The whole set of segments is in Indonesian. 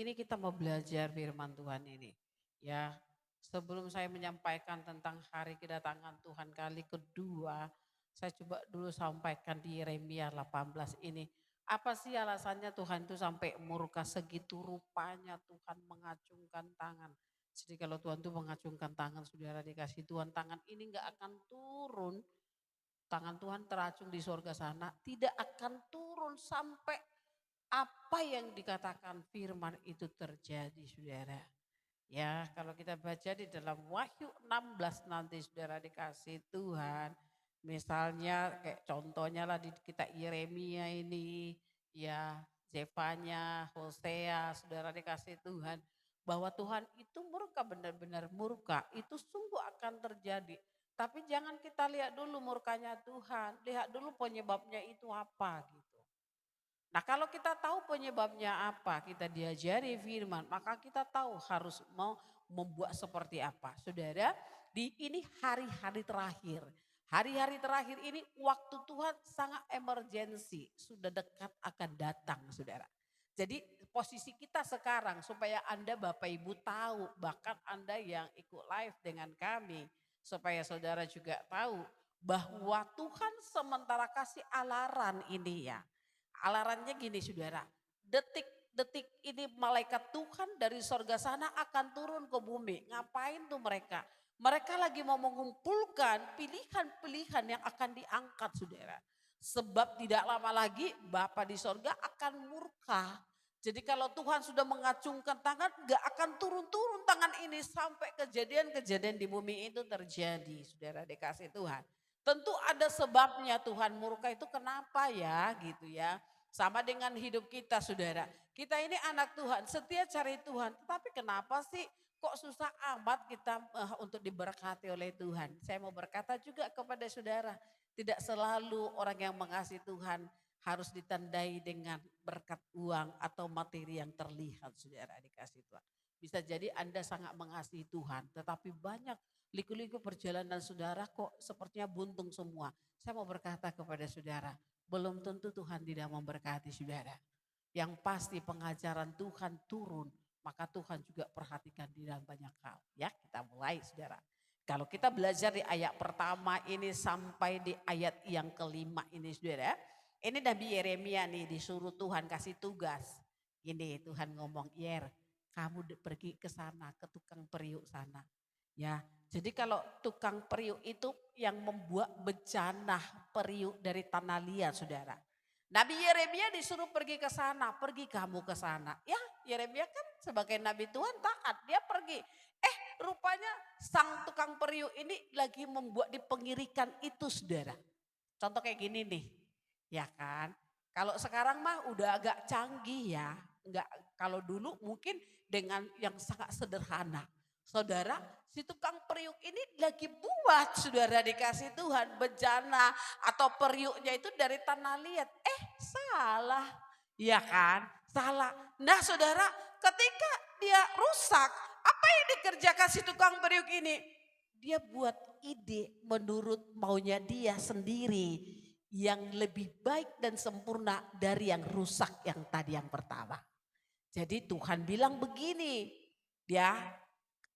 ini kita mau belajar firman Tuhan ini. Ya, sebelum saya menyampaikan tentang hari kedatangan Tuhan kali kedua, saya coba dulu sampaikan di Yeremia 18 ini. Apa sih alasannya Tuhan itu sampai murka segitu rupanya Tuhan mengacungkan tangan. Jadi kalau Tuhan itu mengacungkan tangan, saudara dikasih Tuhan tangan ini nggak akan turun. Tangan Tuhan teracung di sorga sana, tidak akan turun sampai apa yang dikatakan firman itu terjadi, saudara. Ya, kalau kita baca di dalam Wahyu 16 nanti saudara dikasih Tuhan. Misalnya kayak contohnya lah di kita Yeremia ini, ya Zefanya, Hosea, saudara dikasih Tuhan. Bahwa Tuhan itu murka, benar-benar murka, itu sungguh akan terjadi. Tapi jangan kita lihat dulu murkanya Tuhan, lihat dulu penyebabnya itu apa gitu. Nah kalau kita tahu penyebabnya apa, kita diajari firman, maka kita tahu harus mau membuat seperti apa. Saudara, di ini hari-hari terakhir. Hari-hari terakhir ini waktu Tuhan sangat emergensi, sudah dekat akan datang saudara. Jadi posisi kita sekarang supaya Anda Bapak Ibu tahu, bahkan Anda yang ikut live dengan kami, supaya saudara juga tahu bahwa Tuhan sementara kasih alaran ini ya. Alarannya gini saudara, detik-detik ini malaikat Tuhan dari sorga sana akan turun ke bumi. Ngapain tuh mereka? Mereka lagi mau mengumpulkan pilihan-pilihan yang akan diangkat saudara. Sebab tidak lama lagi Bapa di sorga akan murka. Jadi kalau Tuhan sudah mengacungkan tangan gak akan turun-turun tangan ini sampai kejadian-kejadian di bumi itu terjadi. Saudara dikasih Tuhan. Tentu ada sebabnya Tuhan murka itu kenapa ya gitu ya. Sama dengan hidup kita saudara. Kita ini anak Tuhan, setia cari Tuhan. Tetapi kenapa sih kok susah amat kita untuk diberkati oleh Tuhan. Saya mau berkata juga kepada saudara. Tidak selalu orang yang mengasihi Tuhan harus ditandai dengan berkat uang atau materi yang terlihat saudara dikasih Tuhan. Bisa jadi Anda sangat mengasihi Tuhan tetapi banyak liku-liku perjalanan saudara kok sepertinya buntung semua. Saya mau berkata kepada saudara, belum tentu Tuhan tidak memberkati saudara. Yang pasti pengajaran Tuhan turun, maka Tuhan juga perhatikan di dalam banyak hal. Ya, kita mulai saudara. Kalau kita belajar di ayat pertama ini sampai di ayat yang kelima ini saudara. Ini Nabi Yeremia nih disuruh Tuhan kasih tugas. Gini Tuhan ngomong, Yer kamu pergi ke sana, ke tukang periuk sana. Ya, jadi kalau tukang periuk itu yang membuat bencana periuk dari tanah liat saudara. Nabi Yeremia disuruh pergi ke sana, pergi kamu ke sana. Ya Yeremia kan sebagai Nabi Tuhan taat, dia pergi. Rupanya sang tukang periuk ini lagi membuat di pengirikan itu saudara. Contoh kayak gini nih, ya kan. Kalau sekarang mah udah agak canggih ya. Enggak, kalau dulu mungkin dengan yang sangat sederhana. Saudara, si tukang periuk ini lagi buat saudara dikasih Tuhan bencana atau periuknya itu dari tanah liat. Salah, ya kan? Salah. Nah saudara, ketika dia rusak, apa yang dikerjakan si tukang periuk ini? Dia buat ide menurut maunya dia sendiri yang lebih baik dan sempurna dari yang rusak yang tadi yang pertama. Jadi Tuhan bilang begini, ya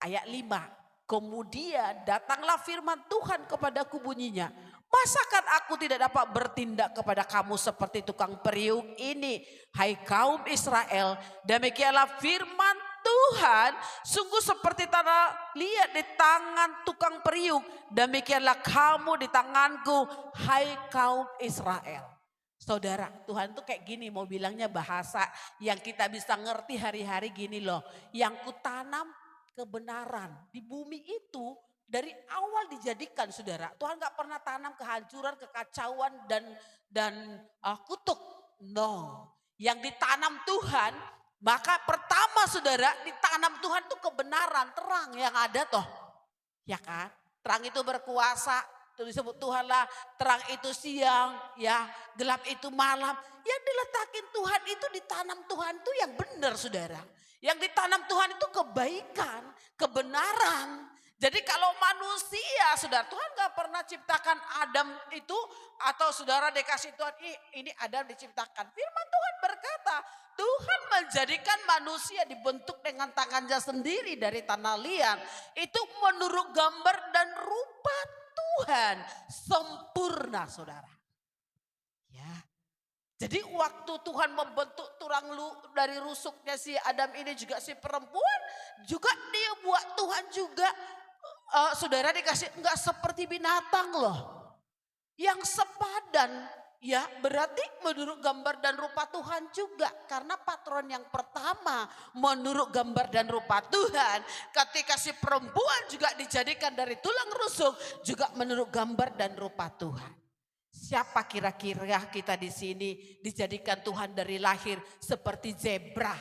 ayat 5. Kemudian datanglah firman Tuhan kepadaku bunyinya. Masakan aku tidak dapat bertindak kepada kamu seperti tukang periuk ini. Hai kaum Israel, demikianlah firman Tuhan, sungguh seperti tanah liat di tangan tukang periuk. Demikianlah kamu di tanganku, hai kaum Israel. Saudara, Tuhan tuh kayak gini mau bilangnya bahasa yang kita bisa ngerti hari-hari gini loh. Yang kutanam kebenaran di bumi itu dari awal dijadikan saudara. Tuhan gak pernah tanam kehancuran, kekacauan dan kutuk. No, yang ditanam Tuhan, maka pertama saudara ditanam Tuhan tuh kebenaran, terang yang ada toh. Ya kan? Terang itu berkuasa. Disebut Tuhanlah terang itu siang, ya gelap itu malam. Yang diletakin Tuhan itu ditanam Tuhan itu yang benar saudara. Yang ditanam Tuhan itu kebaikan, kebenaran. Jadi kalau manusia, saudara, Tuhan gak pernah ciptakan Adam itu, atau saudara dikasih Tuhan, ini Adam diciptakan. Firman Tuhan berkata, Tuhan menjadikan manusia dibentuk dengan tangannya sendiri dari tanah liat. Itu menurut gambar dan rupa Tuhan. Sempurna, saudara. Ya. Jadi waktu Tuhan membentuk tulang dari rusuknya si Adam ini juga si perempuan, juga dia buat Tuhan juga, saudara dikasih enggak seperti binatang loh. Yang sepadan, ya berarti menurut gambar dan rupa Tuhan juga. Karena patron yang pertama menurut gambar dan rupa Tuhan, ketika si perempuan juga dijadikan dari tulang rusuk, juga menurut gambar dan rupa Tuhan. Siapa kira-kira kita di sini dijadikan Tuhan dari lahir seperti zebra?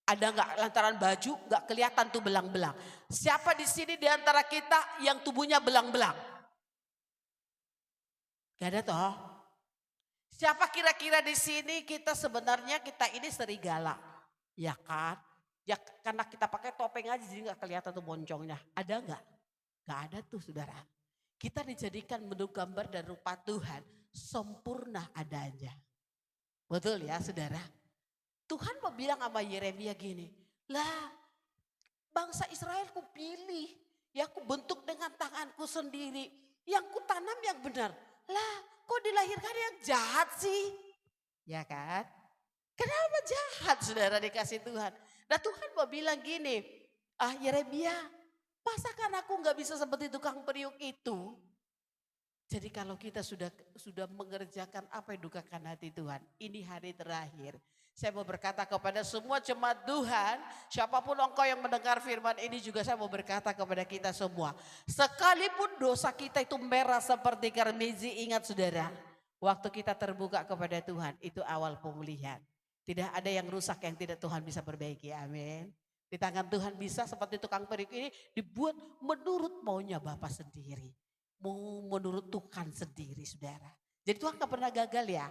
Ada nggak lantaran baju nggak kelihatan tuh belang-belang? Siapa di sini di antara kita yang tubuhnya belang-belang? Gak ada toh? Siapa kira-kira di sini kita sebenarnya kita ini serigala? Ya kan? Ya karena kita pakai topeng aja jadi nggak kelihatan tuh moncongnya. Ada nggak? Gak ada tuh saudara. Kita dijadikan menurut gambar dan rupa Tuhan, sempurna adanya. Betul ya saudara? Tuhan mau bilang sama Yeremia gini, lah bangsa Israel ku pilih, ya ku bentuk dengan tanganku sendiri, yang ku tanam yang benar. Lah kok dilahirkan yang jahat sih? Ya kan? Kenapa jahat saudara dikasih Tuhan? Nah Tuhan mau bilang gini, Yeremia, masakan aku nggak bisa seperti tukang periuk itu? Jadi kalau kita sudah mengerjakan apa yang dukakan hati Tuhan, ini hari terakhir. Saya mau berkata kepada semua jemaat Tuhan, siapapun engkau yang mendengar firman ini juga saya mau berkata kepada kita semua. Sekalipun dosa kita itu merah seperti karmezi, ingat saudara, waktu kita terbuka kepada Tuhan itu awal pemulihan. Tidak ada yang rusak yang tidak Tuhan bisa perbaiki, amin. Di tangan Tuhan bisa seperti tukang periuk ini dibuat menurut maunya Bapa sendiri. Menurut Tuhan sendiri saudara. Jadi Tuhan gak pernah gagal ya.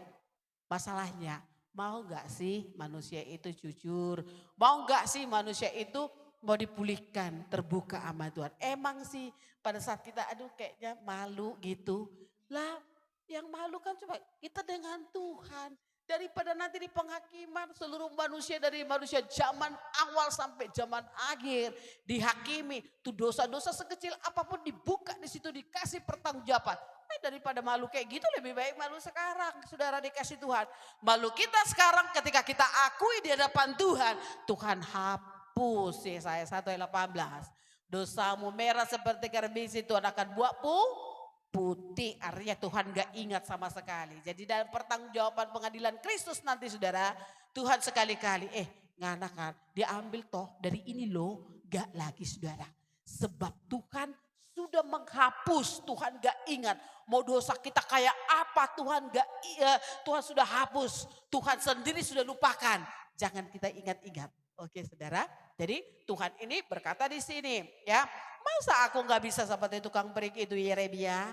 Masalahnya mau gak sih manusia itu jujur. Mau gak sih manusia itu mau dipulihkan terbuka sama Tuhan. Emang sih pada saat kita aduh kayaknya malu gitu. Lah yang malu kan cuma kita dengan Tuhan. Daripada nanti di penghakiman seluruh manusia dari manusia zaman awal sampai zaman akhir dihakimi. Tuh dosa-dosa sekecil apapun dibuka di situ dikasih pertanggungjawaban. Daripada malu kayak gitu lebih baik malu sekarang saudara dikasih Tuhan. Malu kita sekarang ketika kita akui di hadapan Tuhan. Tuhan hapus Yesaya 1 ayat 18. Dosamu merah seperti karmisi Tuhan akan buat putih, artinya Tuhan gak ingat sama sekali. Jadi dalam pertanggungjawaban pengadilan Kristus nanti saudara, Tuhan sekali-kali ngana kan diambil toh dari ini loh, gak lagi saudara. Sebab Tuhan sudah menghapus, Tuhan gak ingat. Mau dosa kita kayak apa Tuhan gak, Tuhan sudah hapus. Tuhan sendiri sudah lupakan. Jangan kita ingat-ingat. Oke saudara, jadi Tuhan ini berkata di sini ya, masa aku gak bisa seperti tukang periuk itu Yeremia?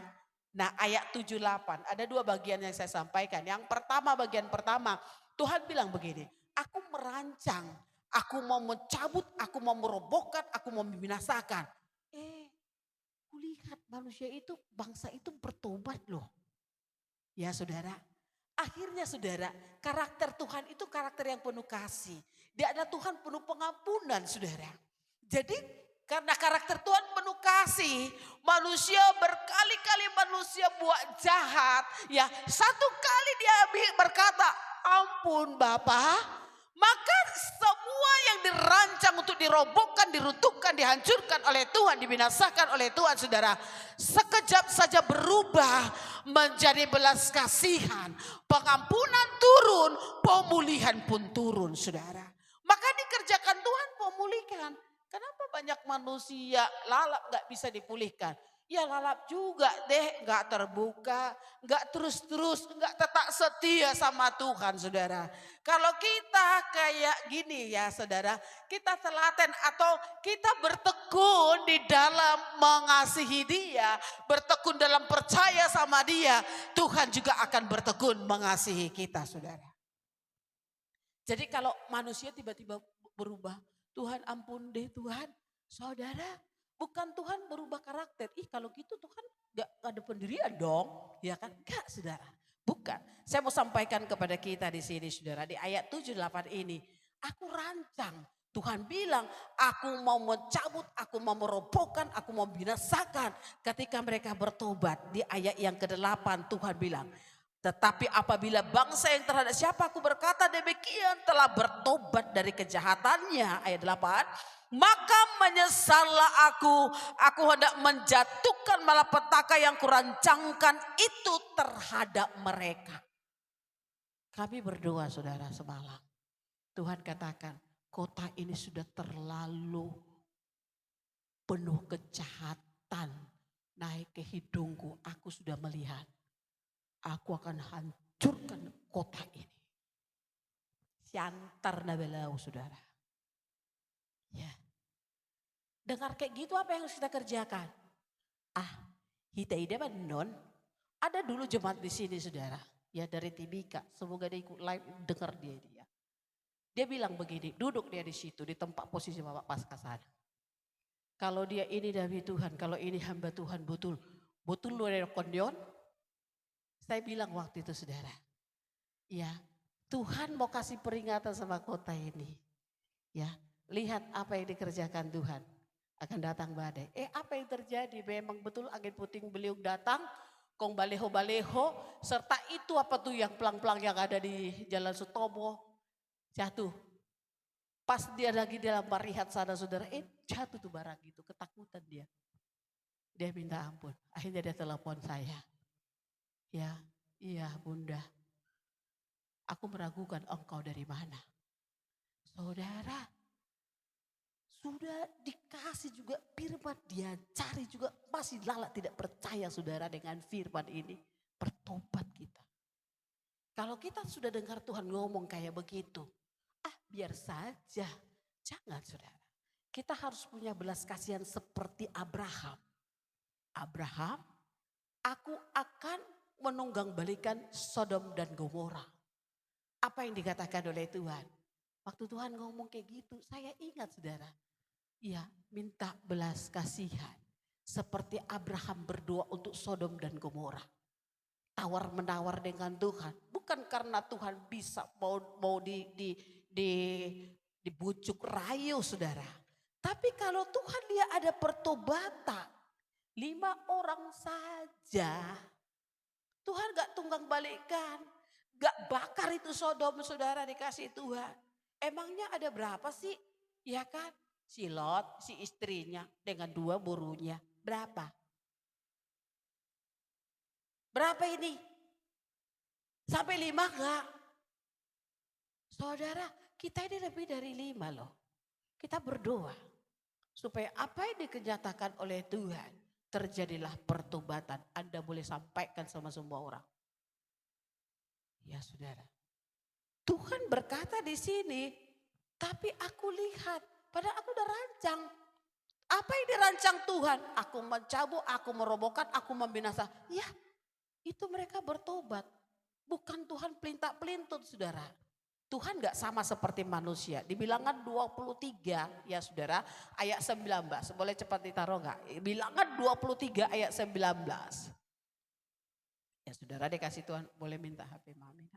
Nah ayat 78 ada dua bagian yang saya sampaikan. Yang pertama bagian pertama Tuhan bilang begini, aku merancang, aku mau mencabut, aku mau merobohkan, aku mau membinasakan. Kulihat manusia itu, bangsa itu bertobat loh. Ya saudara. Akhirnya saudara, karakter Tuhan itu karakter yang penuh kasih. Dia ada Tuhan penuh pengampunan saudara. Jadi karena karakter Tuhan penuh kasih, manusia berkali-kali manusia buat jahat. Ya satu kali dia berkata, ampun Bapa. Maka semua yang dirancang untuk dirobohkan, diruntuhkan, dihancurkan oleh Tuhan, dibinasakan oleh Tuhan saudara. Sekejap saja berubah menjadi belas kasihan. Pengampunan turun, pemulihan pun turun saudara. Maka dikerjakan Tuhan pemulihan. Kenapa banyak manusia lalap gak bisa dipulihkan? Ya lalap juga deh, gak terbuka, gak terus-terus, gak tetap setia sama Tuhan saudara. Kalau kita kayak gini ya saudara, kita telaten atau kita bertekun di dalam mengasihi dia, bertekun dalam percaya sama dia, Tuhan juga akan bertekun mengasihi kita saudara. Jadi kalau manusia tiba-tiba berubah, Tuhan ampun deh Tuhan, saudara Bukan Tuhan berubah karakter. Ih kalau gitu Tuhan gak ada pendirian dong. Ya kan? Enggak saudara. Bukan. Saya mau sampaikan kepada kita di sini saudara. Di ayat 7-8 ini. Aku rancang. Tuhan bilang aku mau mencabut, aku mau merobohkan, aku mau binasakan. Ketika mereka bertobat di ayat yang ke-8 Tuhan bilang. Tetapi apabila bangsa yang terhadap siapa aku berkata demikian telah bertobat dari kejahatannya. Ayat 8. Maka menyesallah aku hendak menjatuhkan malapetaka yang kurancangkan itu terhadap mereka. Kami berdoa saudara semalam. Tuhan katakan kota ini sudah terlalu penuh kejahatan. Naik ke hidungku, aku sudah melihat. Aku akan hancurkan kota ini. Siantar nabelau saudara. Ya. Dengar kayak gitu apa yang harus kita kerjakan? Kita ide non. Ada dulu jemaat di sini saudara. Ya dari Timika. Semoga dia ikut live dengar dia. Dia bilang begini, duduk dia di situ di tempat posisi Bapak Pasca sana. Kalau dia ini dari Tuhan, kalau ini hamba Tuhan betul lu ada kondion. Saya bilang waktu itu saudara. Ya, Tuhan mau kasih peringatan sama kota ini. Ya, lihat apa yang dikerjakan Tuhan. Akan datang badai. Apa yang terjadi? Memang betul angin puting beliung datang. Kong baleho-baleho. Serta itu apa tuh yang pelang-pelang yang ada di Jalan Sutomo. Jatuh. Pas dia lagi dalam marihat sana saudara. Jatuh tuh barang itu. Ketakutan dia. Dia minta ampun. Akhirnya dia telepon saya. Ya, iya bunda. Aku meragukan engkau dari mana. Saudara. Sudah dikasih juga firman, dia cari juga masih lalat tidak percaya saudara dengan firman ini. Bertobat kita. Kalau kita sudah dengar Tuhan ngomong kayak begitu, biar saja. Jangan saudara. Kita harus punya belas kasihan seperti Abraham. Abraham, aku akan menunggang balikan Sodom dan Gomora. Apa yang dikatakan oleh Tuhan? Waktu Tuhan ngomong kayak gitu, saya ingat saudara. Ya, minta belas kasihan. Seperti Abraham berdoa untuk Sodom dan Gomora. Tawar menawar dengan Tuhan. Bukan karena Tuhan bisa mau dibujuk rayu saudara. Tapi kalau Tuhan lihat ada pertobatan. 5 orang saja. Tuhan gak tunggang balikan. Gak bakar itu Sodom saudara dikasih Tuhan. Emangnya ada berapa sih? Ya kan? Si Lot, si istrinya dengan 2 burunya. Berapa? Berapa ini? Sampai 5 enggak? Saudara, kita ini lebih dari 5 loh. Kita berdoa. Supaya apa yang dikenyataan oleh Tuhan. Terjadilah pertobatan. Anda boleh sampaikan sama semua orang. Ya saudara. Tuhan berkata di sini. Tapi aku lihat. Padahal aku udah rancang. Apa yang dirancang Tuhan? Aku mencabut, aku merobohkan, aku membinasakan. Ya, itu mereka bertobat. Bukan Tuhan pelintak-pelintut saudara. Tuhan gak sama seperti manusia. Di Bilangan 23 ya saudara, ayat 19. Boleh cepat ditaruh gak? Bilangan 23 ayat 19. Ya saudara dikasih Tuhan, boleh minta HP mami.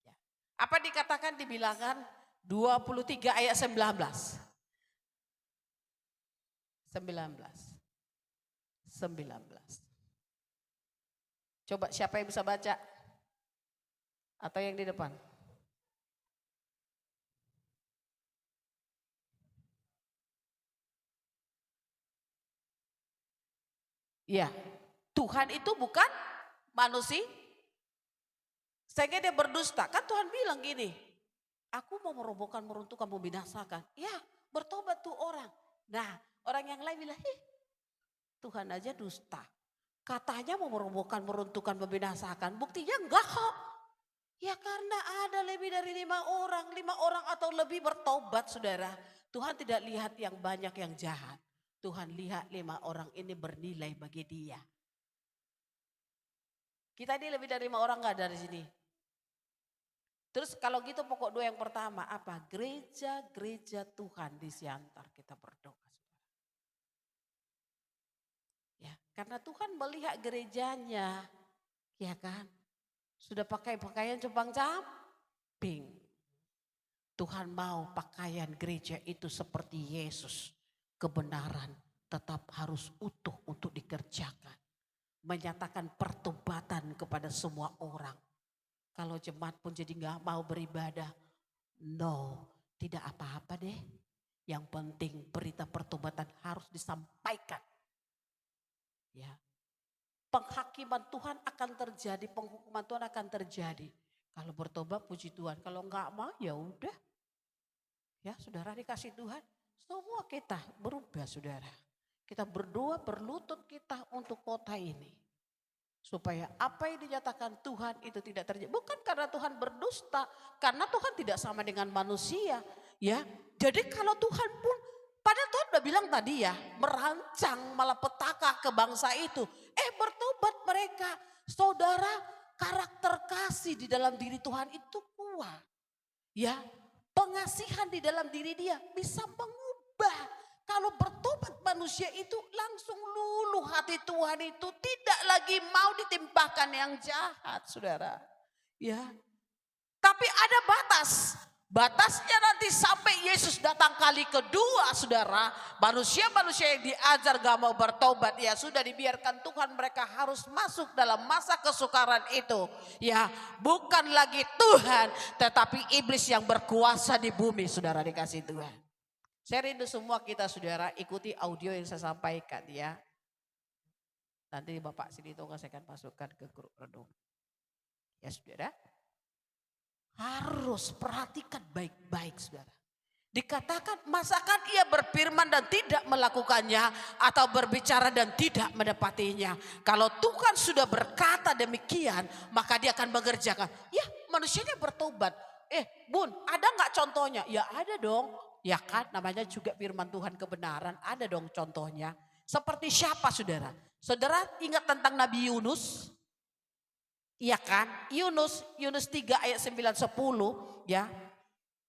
Ya. Apa dikatakan di Bilangan 23 ayat 19? 19. Coba siapa yang bisa baca? Atau yang di depan? Ya, Tuhan itu bukan manusia. Sehingga dia berdusta. Kan Tuhan bilang gini, aku mau merobohkan, meruntuhkan, membinasakan. Ya, bertobat tuh orang. Nah, orang yang lain bilang, Tuhan aja dusta. Katanya mau merobohkan, meruntuhkan, membinasakan. Buktinya enggak kok. Ya karena ada lebih dari 5 orang. 5 orang atau lebih bertobat saudara. Tuhan tidak lihat yang banyak yang jahat. Tuhan lihat 5 orang ini bernilai bagi dia. Kita ini lebih dari 5 orang enggak dari sini. Terus kalau gitu pokok 2 yang pertama apa? Gereja-gereja Tuhan di Siantar kita berdoa. Karena Tuhan melihat gerejanya, ya kan? Sudah pakai pakaian compang-camping. Tuhan mau pakaian gereja itu seperti Yesus. Kebenaran tetap harus utuh untuk dikerjakan. Menyatakan pertobatan kepada semua orang. Kalau jemaat pun jadi gak mau beribadah, no, tidak apa-apa deh. Yang penting berita pertobatan harus disampaikan. Ya. Penghakiman Tuhan akan terjadi, penghukuman Tuhan akan terjadi. Kalau bertobat puji Tuhan, kalau enggak mau ya udah. Ya, saudara dikasih Tuhan, semua kita berubah saudara. Kita berdoa berlutut kita untuk kota ini. Supaya apa yang dinyatakan Tuhan itu tidak terjadi. Bukan karena Tuhan berdusta, karena Tuhan tidak sama dengan manusia. Ya, jadi kalau Tuhan pun, padahal Tuhan udah bilang tadi ya, merancang malapetaka ke bangsa itu. Bertobat mereka. Saudara, karakter kasih di dalam diri Tuhan itu kuat. Ya, pengasihan di dalam diri dia bisa mengubah. Kalau bertobat manusia itu langsung luluh hati Tuhan itu. Tidak lagi mau ditimpahkan yang jahat saudara. Ya, tapi ada batas. Batasnya nanti sampai Yesus datang kali kedua saudara. Manusia-manusia yang diajar gak mau bertobat. Ya sudah dibiarkan Tuhan, mereka harus masuk dalam masa kesukaran itu. Ya, bukan lagi Tuhan tetapi iblis yang berkuasa di bumi saudara dikasih Tuhan. Saya rindu semua kita saudara ikuti audio yang saya sampaikan ya. Nanti Bapak Sidito saya akan masukkan ke grup renung. Ya saudara. Harus perhatikan baik-baik saudara. Dikatakan masakan ia berfirman dan tidak melakukannya, atau berbicara dan tidak mendapatinya. Kalau Tuhan sudah berkata demikian, maka dia akan mengerjakan. Ya, manusianya bertobat. Bun, ada gak contohnya? Ya ada dong. Ya kan, namanya juga firman Tuhan kebenaran. Ada dong contohnya. Seperti siapa saudara? Saudara ingat tentang Nabi Yunus? Iya kan? Yunus 3 ayat 9-10 ya.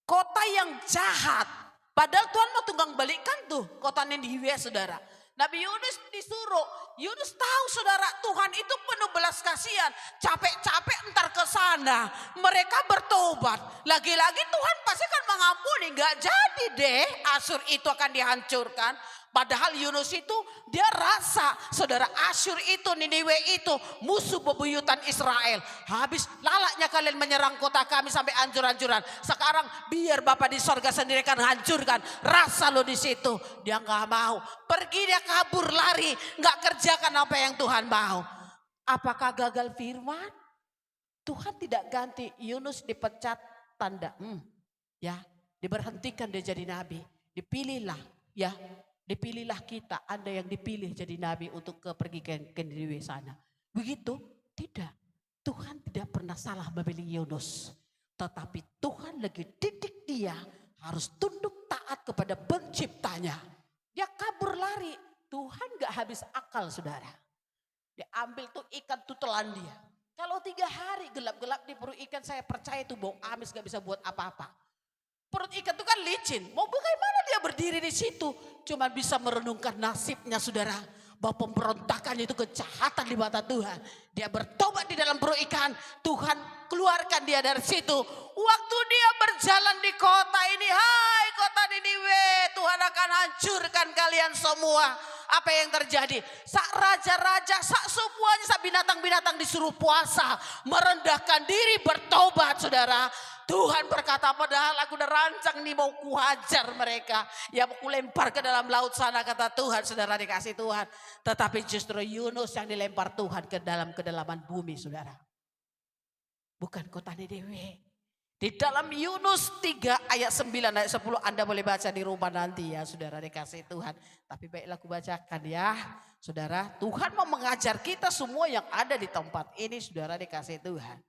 Kota yang jahat. Padahal Tuhan mau tunggang balikan tuh kota Niniwe saudara. Nabi Yunus disuruh. Yunus tahu saudara Tuhan itu penuh belas kasihan. Capek-capek entar ke sana. Mereka bertobat. Lagi-lagi Tuhan pasti akan mengampuni. Gak jadi deh Asyur itu akan dihancurkan. Padahal Yunus itu dia rasa saudara Asyur itu, Niniwe itu musuh bebuyutan Israel. Habis lalaknya kalian menyerang kota kami sampai hancur-hancuran. Sekarang biar Bapa di sorga sendiri kan hancurkan. Rasa lo di situ. Dia nggak mau. Pergi dia kabur lari. Nggak kerjakan apa yang Tuhan mau. Apakah gagal firman? Tuhan tidak ganti. Yunus dipecat tanda. Ya, diberhentikan dia jadi nabi. Dipilihlah ya. Dipilihlah kita, Anda yang dipilih jadi nabi untuk pergi ke Niniwe sana. Begitu? Tidak. Tuhan tidak pernah salah memilih Yunus. Tetapi Tuhan lagi didik dia harus tunduk taat kepada penciptanya. Dia kabur lari. Tuhan gak habis akal saudara. Dia ambil tuh ikan tuh telan dia. Kalau 3 hari gelap-gelap di perut ikan, saya percaya itu bau amis gak bisa buat apa-apa. Perut ikan itu kan licin. Mau bagaimana dia berdiri di situ? Cuma bisa merenungkan nasibnya saudara. Bahwa pemberontakan itu kejahatan di mata Tuhan. Dia bertobat di dalam perut ikan. Tuhan keluarkan dia dari situ. Waktu dia berjalan di kota ini. Hai kota Niniwe. Tuhan akan hancurkan kalian semua. Apa yang terjadi? Sak raja-raja, sak semuanya, sak binatang-binatang disuruh puasa. Merendahkan diri bertobat saudara. Tuhan berkata, padahal aku udah rancang nih mau kuhajar mereka. Ya mau kulempar ke dalam laut sana kata Tuhan. Saudara dikasih Tuhan. Tetapi justru Yunus yang dilempar Tuhan ke dalam kedalaman bumi saudara. Bukan kota Niniwe. Di dalam Yunus 3 ayat 9 ayat 10 Anda boleh baca di rumah nanti ya saudara dikasih Tuhan. Tapi baiklah aku bacakan ya. Saudara, Tuhan mau mengajar kita semua yang ada di tempat ini saudara dikasih Tuhan.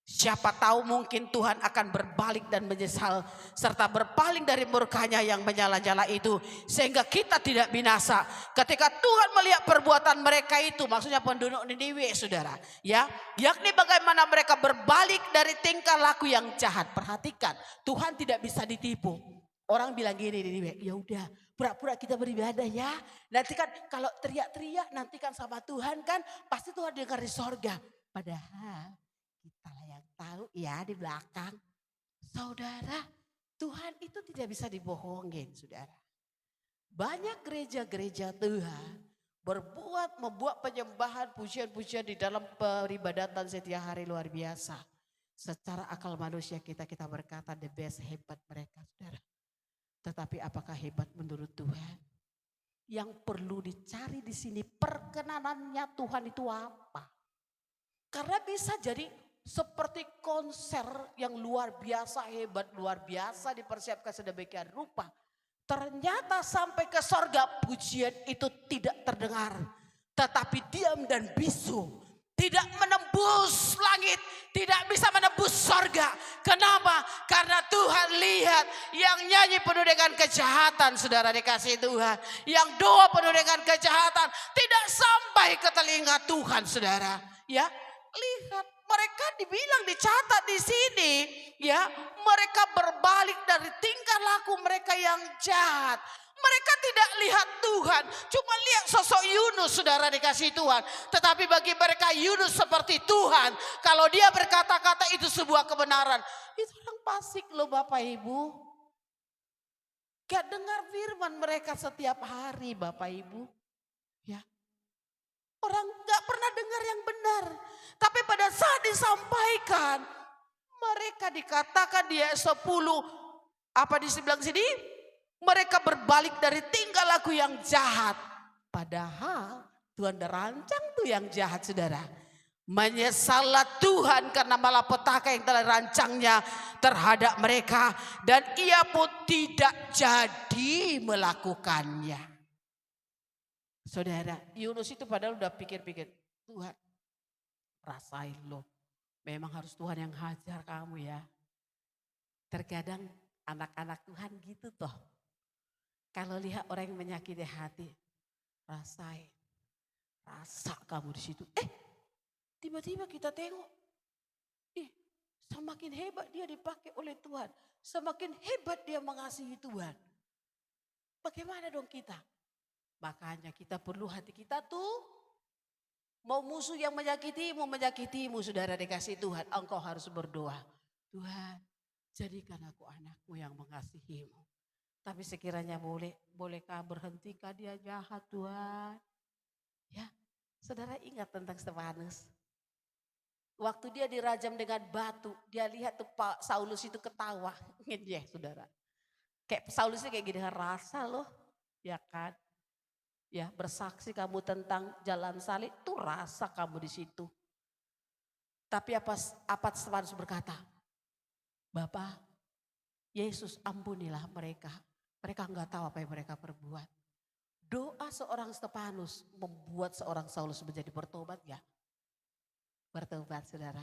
Siapa tahu mungkin Tuhan akan berbalik dan menyesal serta berpaling dari murkanya yang menyala-nyala itu sehingga kita tidak binasa. Ketika Tuhan melihat perbuatan mereka itu, maksudnya penduduk Niniwe saudara, ya, yakni bagaimana mereka berbalik dari tingkah laku yang jahat. Perhatikan, Tuhan tidak bisa ditipu. Orang bilang gini Niniwe, ya udah Pura-pura kita beribadah ya. Nanti kan kalau teriak-teriak nanti kan sama Tuhan kan pasti Tuhan dengar di sorga. Padahal kita lah yang tahu ya di belakang. Saudara, Tuhan itu tidak bisa dibohongin saudara. Banyak gereja-gereja Tuhan membuat penyembahan pujian-pujian di dalam peribadatan setiap hari luar biasa. Secara akal manusia kita berkata the best, hebat mereka saudara. Tetapi apakah hebat menurut Tuhan? Yang perlu dicari di sini perkenanannya Tuhan itu apa? Karena bisa jadi seperti konser yang luar biasa hebat, luar biasa dipersiapkan sedemikian rupa. Ternyata sampai ke sorga pujian itu tidak terdengar. Tetapi diam dan bisu. Tidak menembus langit, tidak bisa menembus sorga. Kenapa? Karena Tuhan lihat yang nyanyi penuh dengan kejahatan, saudara dikasih Tuhan. Yang doa penuh dengan kejahatan tidak sampai ke telinga Tuhan, saudara. Ya, lihat mereka dibilang dicatat di sini, ya, mereka berbalik dari tingkah laku mereka yang jahat. Mereka tidak lihat Tuhan, cuma lihat sosok Yunus, saudara dikasih Tuhan. Tetapi bagi mereka Yunus seperti Tuhan. Kalau dia berkata-kata itu sebuah kebenaran. Itu orang fasik loh Bapak Ibu. Gak dengar firman mereka setiap hari Bapak Ibu. Ya. Orang gak pernah dengar yang benar. Tapi pada saat disampaikan, mereka dikatakan dia 10. Apa di sebelah sini? Mereka berbalik dari tingkah laku yang jahat. Padahal Tuhan udah rancang tuh yang jahat saudara. Menyesallah Tuhan karena malapetaka yang telah rancangnya terhadap mereka. Dan ia pun tidak jadi melakukannya. Saudara, Yunus itu padahal udah pikir-pikir. Tuhan, rasain loh. Memang harus Tuhan yang hajar kamu ya. Terkadang anak-anak Tuhan gitu toh. Kalau lihat orang yang menyakiti hati, rasain. Rasa kamu di situ. Tiba-tiba kita tengok. Semakin hebat dia dipakai oleh Tuhan. Semakin hebat dia mengasihi Tuhan. Bagaimana dong kita? Makanya kita perlu hati kita tuh. Mau musuh yang menyakitimu saudara dikasih Tuhan. Engkau harus berdoa. Tuhan, jadikan aku anakmu yang mengasihimu. Tapi sekiranya bolehkah berhentikah dia jahat Tuhan? Ya, saudara ingat tentang Stefanus. Waktu dia dirajam dengan batu, dia lihat tuh Pak Saulus itu ketawa. Ingat ya saudara. Kayak Saulus itu kayak gini, rasa loh. Ya kan. Ya, bersaksi kamu tentang jalan salib, tuh rasa kamu di situ. Tapi apa Stefanus berkata? Bapak, Yesus ampunilah mereka. Mereka enggak tahu apa yang mereka perbuat. Doa seorang Stefanus membuat seorang Saulus menjadi bertobat ya. Bertobat saudara.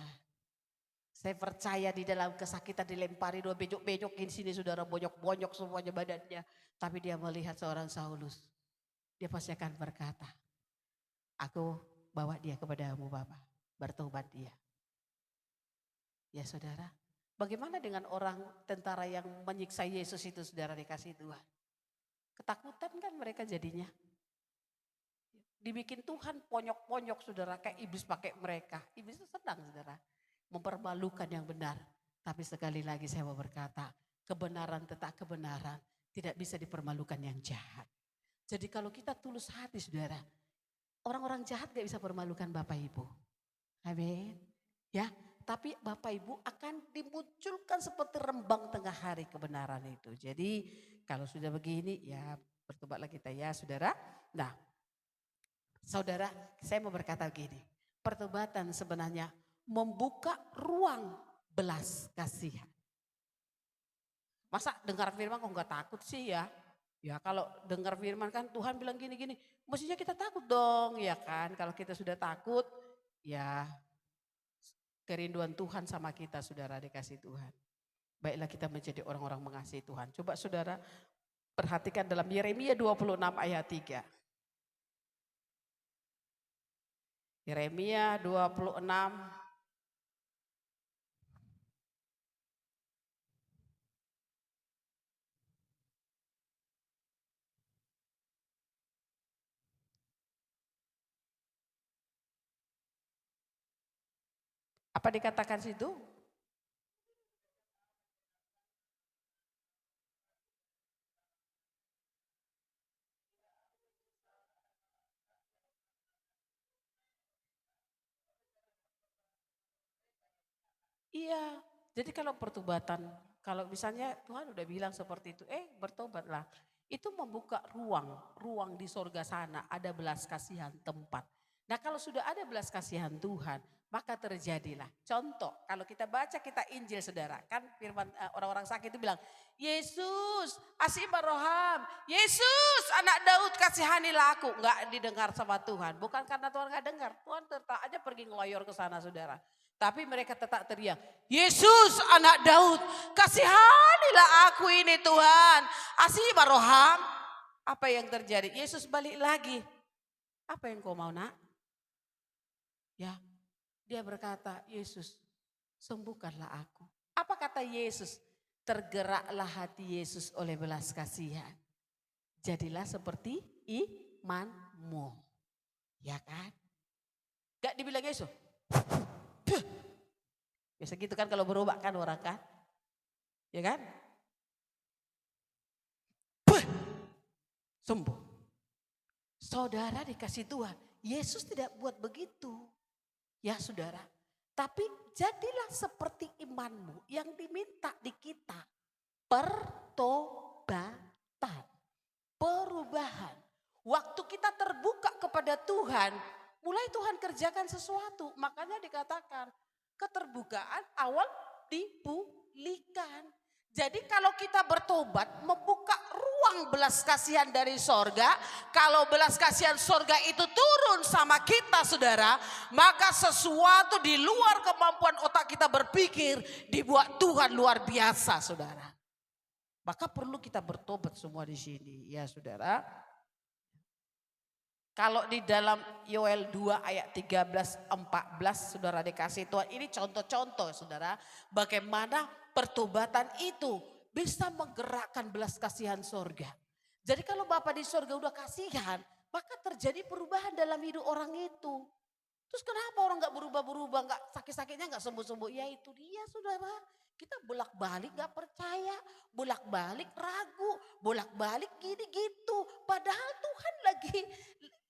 Saya percaya di dalam kesakitan dilempari dua bejok-bejokin sini saudara, bonyok-bonyok semuanya badannya. Tapi dia melihat seorang Saulus. Dia pasti akan berkata, aku bawa dia kepadamu Bapak. Bertobat dia. Ya saudara. Bagaimana dengan orang tentara yang menyiksa Yesus itu saudara dikasih Tuhan? Ketakutan kan mereka jadinya. Dibikin Tuhan ponyok-ponyok saudara kayak iblis pakai mereka. Iblis itu sedang saudara. Mempermalukan yang benar. Tapi sekali lagi saya mau berkata, kebenaran tetap kebenaran. Tidak bisa dipermalukan yang jahat. Jadi kalau kita tulus hati saudara. Orang-orang jahat gak bisa permalukan Bapak Ibu. Amin. Ya. Tapi Bapak Ibu akan dimunculkan seperti rembang tengah hari kebenaran itu. Jadi kalau sudah begini ya bertobatlah kita ya saudara. Nah saudara saya mau berkata begini. Pertobatan sebenarnya membuka ruang belas kasihan. Masa dengar firman kok gak takut sih ya. Ya kalau dengar firman kan Tuhan bilang gini-gini. Mestinya kita takut dong ya kan. Kalau kita sudah takut ya kerinduan Tuhan sama kita saudara dikasih Tuhan. Baiklah kita menjadi orang-orang mengasihi Tuhan. Coba saudara perhatikan dalam Yeremia 26 ayat 3. Yeremia 26 Apa dikatakan situ? Iya, jadi kalau pertobatan, kalau misalnya Tuhan udah bilang seperti itu, bertobatlah. Itu membuka ruang di sorga sana, ada belas kasihan tempat. Nah kalau sudah ada belas kasihan Tuhan, maka terjadilah. Contoh, kalau kita baca kita Injil saudara, kan firman orang-orang sakit itu bilang, Yesus, asih baroham, Yesus anak Daud kasihanilah aku. Enggak didengar sama Tuhan, bukan karena Tuhan enggak dengar, Tuhan tetap aja pergi ngeloyor ke sana saudara. Tapi mereka tetap teriak, Yesus anak Daud, kasihanilah aku ini Tuhan. Asih baroham. Apa yang terjadi? Yesus balik lagi. Apa yang kau mau nak? Ya, dia berkata, Yesus sembuhkanlah aku. Apa kata Yesus? Tergeraklah hati Yesus oleh belas kasihan. Jadilah seperti imanmu. Ya kan? Gak dibilang Yesus. Biasa gitu kan kalau berubah kan orang kan. Ya kan? Sembuh. Saudara dikasih Tuhan. Yesus tidak buat begitu. Ya saudara. Tapi jadilah seperti imanmu yang diminta di kita. Pertobatan. Perubahan. Waktu kita terbuka kepada Tuhan. Mulai Tuhan kerjakan sesuatu. Makanya dikatakan. Keterbukaan awal dipulihkan. Jadi kalau kita bertobat membuka ruang belas kasihan dari sorga. Kalau belas kasihan sorga itu turun sama kita saudara. Maka sesuatu di luar kemampuan otak kita berpikir dibuat Tuhan luar biasa saudara. Maka perlu kita bertobat semua di sini ya saudara. Kalau di dalam Yoel 2 ayat 13-14 saudara dikasih Tuhan. Ini contoh-contoh saudara. Bagaimana pertobatan itu bisa menggerakkan belas kasihan sorga. Jadi kalau Bapa di sorga udah kasihan. Maka terjadi perubahan dalam hidup orang itu. Terus kenapa orang gak berubah-berubah. Gak sakit-sakitnya gak sembuh-sembuh. Ya itu dia saudara. Kita bolak-balik gak percaya. Bolak-balik ragu. Bolak-balik gini gitu. Padahal Tuhan lagi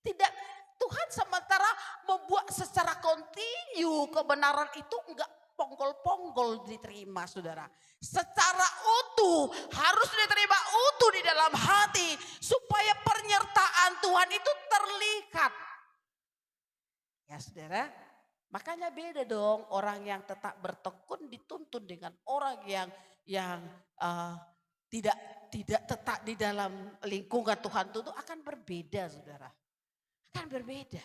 tidak, Tuhan sementara membuat secara kontinu kebenaran itu enggak ponggol-ponggol diterima saudara. Secara utuh harus diterima utuh di dalam hati supaya penyertaan Tuhan itu terlihat. Ya saudara, makanya beda dong orang yang tetap bertekun dituntun dengan orang yang tidak tetap di dalam lingkungan Tuhan itu akan berbeda saudara. Kan berbeda,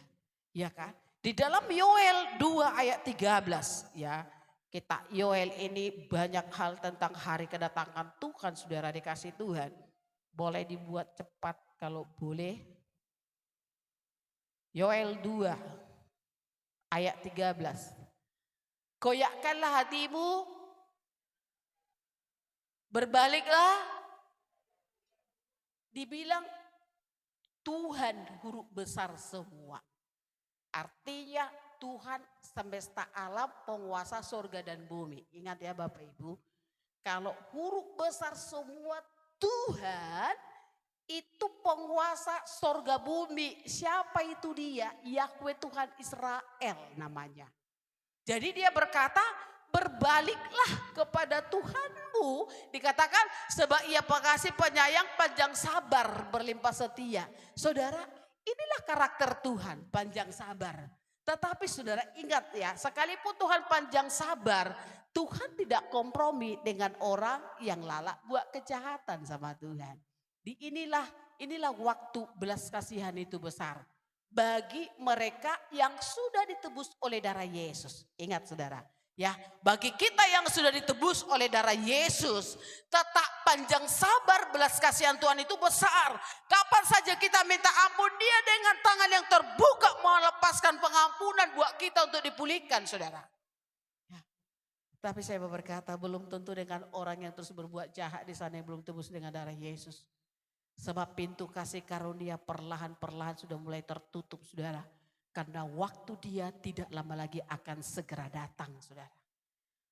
ya kan? Di dalam Yoel 2 ayat 13 ya. Kita Yoel ini banyak hal tentang hari kedatangan Tuhan saudara dikasih Tuhan. Boleh dibuat cepat kalau boleh. Yoel 2 ayat 13. Koyakkanlah hatimu, berbaliklah. Dibilang Tuhan huruf besar semua. Artinya Tuhan semesta alam penguasa surga dan bumi. Ingat ya Bapak Ibu. Kalau huruf besar semua Tuhan itu penguasa surga bumi. Siapa itu dia? Yahweh Tuhan Israel namanya. Jadi dia berkata berbaliklah kepada Tuhanmu. Dikatakan sebab ia pengasih penyayang panjang sabar berlimpah setia. Saudara inilah karakter Tuhan panjang sabar. Tetapi saudara ingat ya sekalipun Tuhan panjang sabar. Tuhan tidak kompromi dengan orang yang lalak buat kejahatan sama Tuhan. Inilah waktu belas kasihan itu besar. Bagi mereka yang sudah ditebus oleh darah Yesus. Ingat saudara. Ya, bagi kita yang sudah ditebus oleh darah Yesus, tetap panjang sabar belas kasihan Tuhan itu besar. Kapan saja kita minta ampun, dia dengan tangan yang terbuka melepaskan pengampunan buat kita untuk dipulihkan, saudara. Ya. Tapi saya berkata belum tentu dengan orang yang terus berbuat jahat di sana yang belum tebus dengan darah Yesus. Sebab pintu kasih karunia perlahan-perlahan sudah mulai tertutup, saudara. Karena waktu dia tidak lama lagi akan segera datang, saudara.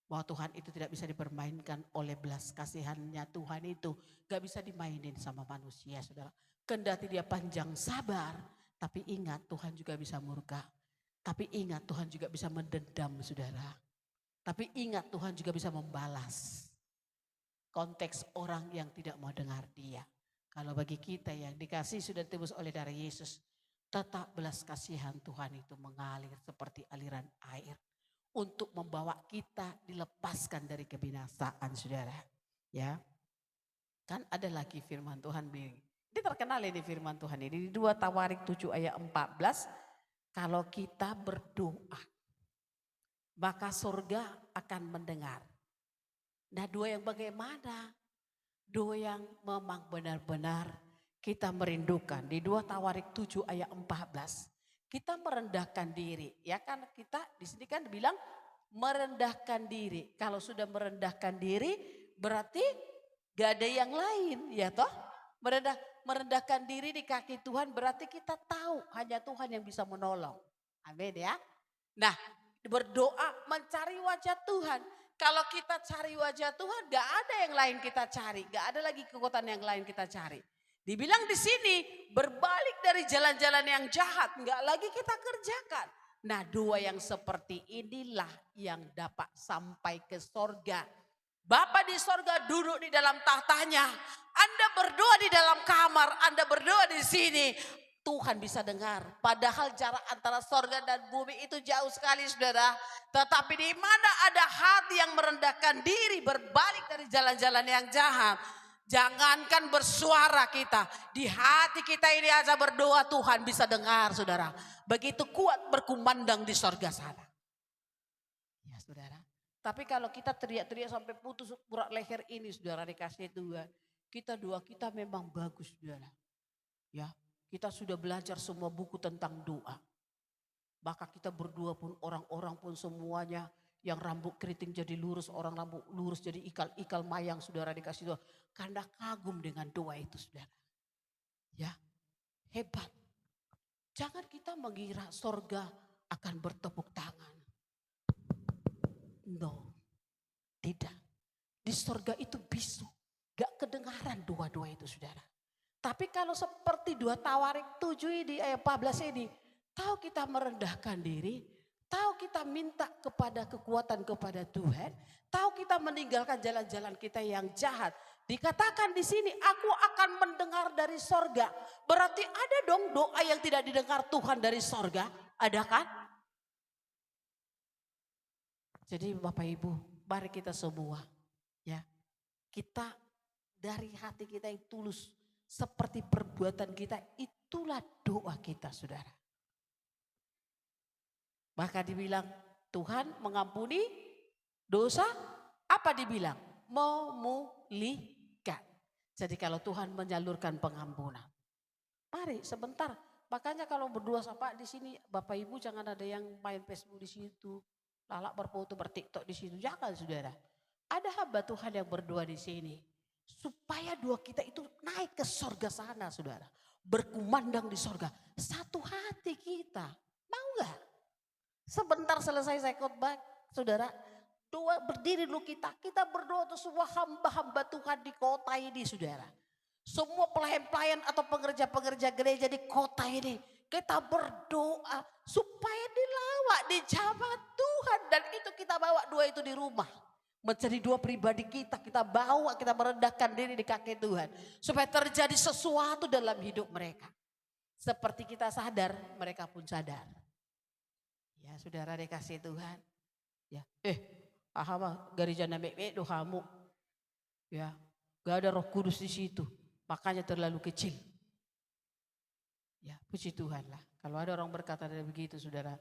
Bahwa Tuhan itu tidak bisa dipermainkan oleh belas kasihannya Tuhan itu. Gak bisa dimainin sama manusia, saudara. Kendati dia panjang sabar, tapi ingat Tuhan juga bisa murka. Tapi ingat Tuhan juga bisa mendendam, saudara. Tapi ingat Tuhan juga bisa membalas. Konteks orang yang tidak mau dengar dia. Kalau bagi kita yang dikasih sudah tebus oleh darah Yesus, tetap belas kasihan Tuhan itu mengalir seperti aliran air. Untuk membawa kita dilepaskan dari kebinasaan, saudara. Ya, kan ada lagi firman Tuhan. Ini terkenal ini firman Tuhan ini. Di 2 Tawarik 7 ayat 14. Kalau kita berdoa, maka surga akan mendengar. Nah, doa yang bagaimana? Doa yang memang benar-benar kita merindukan. Di 2 Tawarik 7 ayat 14. Kita merendahkan diri, ya kan kita di sini kan bilang merendahkan diri. Kalau sudah merendahkan diri berarti gak ada yang lain, ya toh? Merendahkan diri di kaki Tuhan berarti kita tahu hanya Tuhan yang bisa menolong. Amin ya. Nah, berdoa mencari wajah Tuhan. Kalau kita cari wajah Tuhan gak ada yang lain kita cari, gak ada lagi kekuatan yang lain kita cari. Dibilang di sini berbalik dari jalan-jalan yang jahat, nggak lagi kita kerjakan. Nah, doa yang seperti inilah yang dapat sampai ke sorga. Bapa di sorga duduk di dalam tahtanya. Anda berdoa di dalam kamar, Anda berdoa di sini. Tuhan bisa dengar. Padahal jarak antara sorga dan bumi itu jauh sekali, saudara. Tetapi di mana ada hati yang merendahkan diri, berbalik dari jalan-jalan yang jahat. Jangankan bersuara kita, di hati kita ini aja berdoa Tuhan bisa dengar, saudara. Begitu kuat berkumandang di sorga sana. Ya saudara, tapi kalau kita teriak-teriak sampai putus urat leher ini, saudara, dikasih Tuhan. Doa kita memang bagus, saudara. Ya, kita sudah belajar semua buku tentang doa. Maka kita berdoa pun orang-orang pun semuanya yang rambut keriting jadi lurus, orang rambut lurus jadi ikal mayang, saudara, dikasih doa. Karena kagum dengan doa itu, saudara. Ya, hebat. Jangan kita mengira sorga akan bertepuk tangan. No, tidak. Di sorga itu bisu. Gak kedengaran doa-doa itu, saudara. Tapi kalau seperti 2 Tawarik 7 ini, ayat 14 ini. Tahu kita merendahkan diri, tahu kita minta kepada kekuatan kepada Tuhan, tahu kita meninggalkan jalan-jalan kita yang jahat. Dikatakan di sini, aku akan mendengar dari sorga. Berarti ada dong doa yang tidak didengar Tuhan dari sorga, ada kan? Jadi Bapak Ibu, mari kita semua, ya, kita dari hati kita yang tulus, seperti perbuatan kita, itulah doa kita, saudara. Maka dibilang Tuhan mengampuni dosa, apa dibilang? Memulihkan. Jadi kalau Tuhan menyalurkan pengampunan. Mari sebentar. Makanya kalau berdua sama di sini, Bapak Ibu jangan ada yang main Facebook di situ. Lalak berfoto bertiktok di situ. Jangan, saudara. Ada hamba Tuhan yang berdoa di sini. Supaya doa kita itu naik ke sorga sana, saudara. Berkumandang di sorga. Satu hati kita. Mau gak? Sebentar selesai saya khotbah, saudara, doa berdiri dulu kita berdoa untuk semua hamba-hamba Tuhan di kota ini, saudara. Semua pelayan-pelayan atau pengerja-pengerja gereja di kota ini, kita berdoa supaya dilawak, dijamah Tuhan, dan itu kita bawa doa itu di rumah. Menjadi doa pribadi kita bawa, kita merendahkan diri di kaki Tuhan. Supaya terjadi sesuatu dalam hidup mereka. Seperti kita sadar, mereka pun sadar. Ya saudara dikasih Tuhan. Ya, ahama gereja namek do kamu. Ya, gak ada Roh Kudus di situ. Makanya terlalu kecil. Ya, puji Tuhan lah. Kalau ada orang berkata dari begitu, saudara,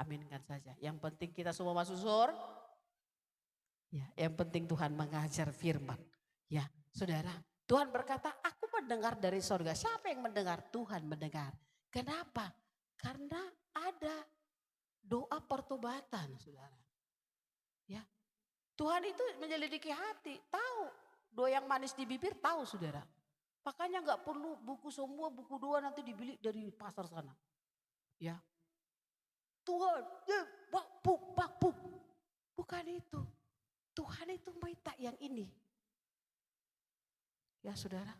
aminkan saja. Yang penting kita semua masuk surga. Ya, yang penting Tuhan mengajar firman. Ya, saudara, Tuhan berkata, aku mendengar dari sorga. Siapa yang mendengar? Tuhan mendengar. Kenapa? Karena ada doa pertobatan, saudara. Ya, Tuhan itu menyelidiki hati, tahu. Doa yang manis di bibir tahu, saudara. Makanya nggak perlu buku semua, buku doa nanti dibeli dari pasar sana. Ya, Tuhan, bakbuk, bakbuk. Bukan itu. Tuhan itu minta yang ini. Ya saudara,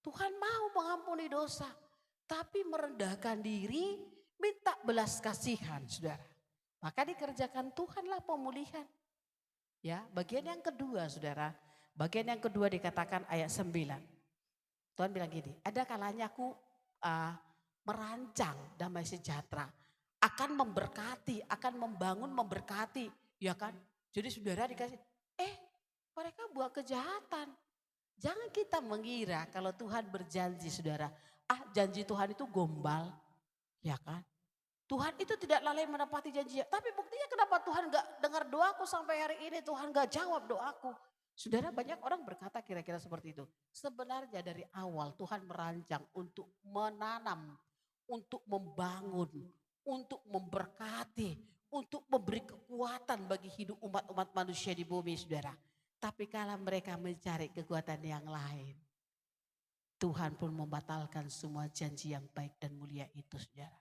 Tuhan mau mengampuni dosa. Tapi merendahkan diri, minta belas kasihan saudara. Maka dikerjakan Tuhanlah pemulihan. Ya, bagian yang kedua saudara. Bagian yang kedua dikatakan ayat 9. Tuhan bilang gini, ada kalanya aku merancang damai sejahtera. Akan memberkati, akan membangun memberkati. Ya kan? Jadi saudara dikasih, mereka buat kejahatan. Jangan kita mengira kalau Tuhan berjanji saudara. Janji Tuhan itu gombal. Ya kan? Tuhan itu tidak lalai menepati janji. Tapi buktinya kenapa Tuhan gak dengar doaku sampai hari ini. Tuhan gak jawab doaku. Saudara, banyak orang berkata kira-kira seperti itu. Sebenarnya dari awal Tuhan merancang untuk menanam. Untuk membangun. Untuk memberkati. Untuk memberi kekuatan bagi hidup umat-umat manusia di bumi saudara. Tapi kalau mereka mencari kekuatan yang lain. Tuhan pun membatalkan semua janji yang baik dan mulia itu saudara.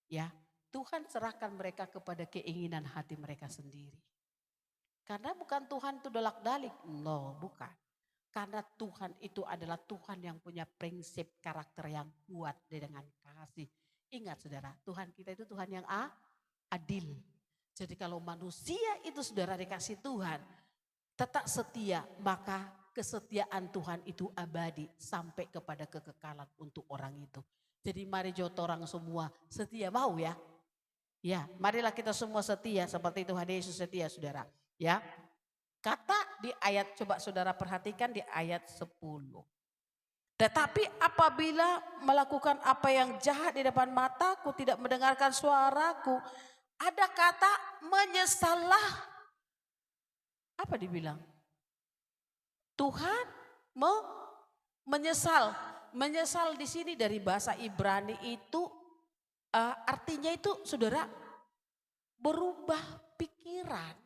Ya, Tuhan serahkan mereka kepada keinginan hati mereka sendiri. Karena bukan Tuhan itu dolak-dalik, no, bukan. Karena Tuhan itu adalah Tuhan yang punya prinsip karakter yang kuat dengan kasih. Ingat saudara, Tuhan kita itu Tuhan yang adil. Jadi kalau manusia itu saudara dikasih Tuhan, tetap setia, maka kesetiaan Tuhan itu abadi sampai kepada kekekalan untuk orang itu. Jadi mari jodoh orang semua setia, mau ya? Ya, marilah kita semua setia seperti Tuhan Yesus setia saudara. Ya, kata di ayat, coba saudara perhatikan di ayat 10. Tetapi apabila melakukan apa yang jahat di depan mataku, tidak mendengarkan suaraku, ada kata menyesallah. Apa dibilang? Tuhan menyesal. Menyesal di sini dari bahasa Ibrani itu artinya itu saudara berubah pikiran.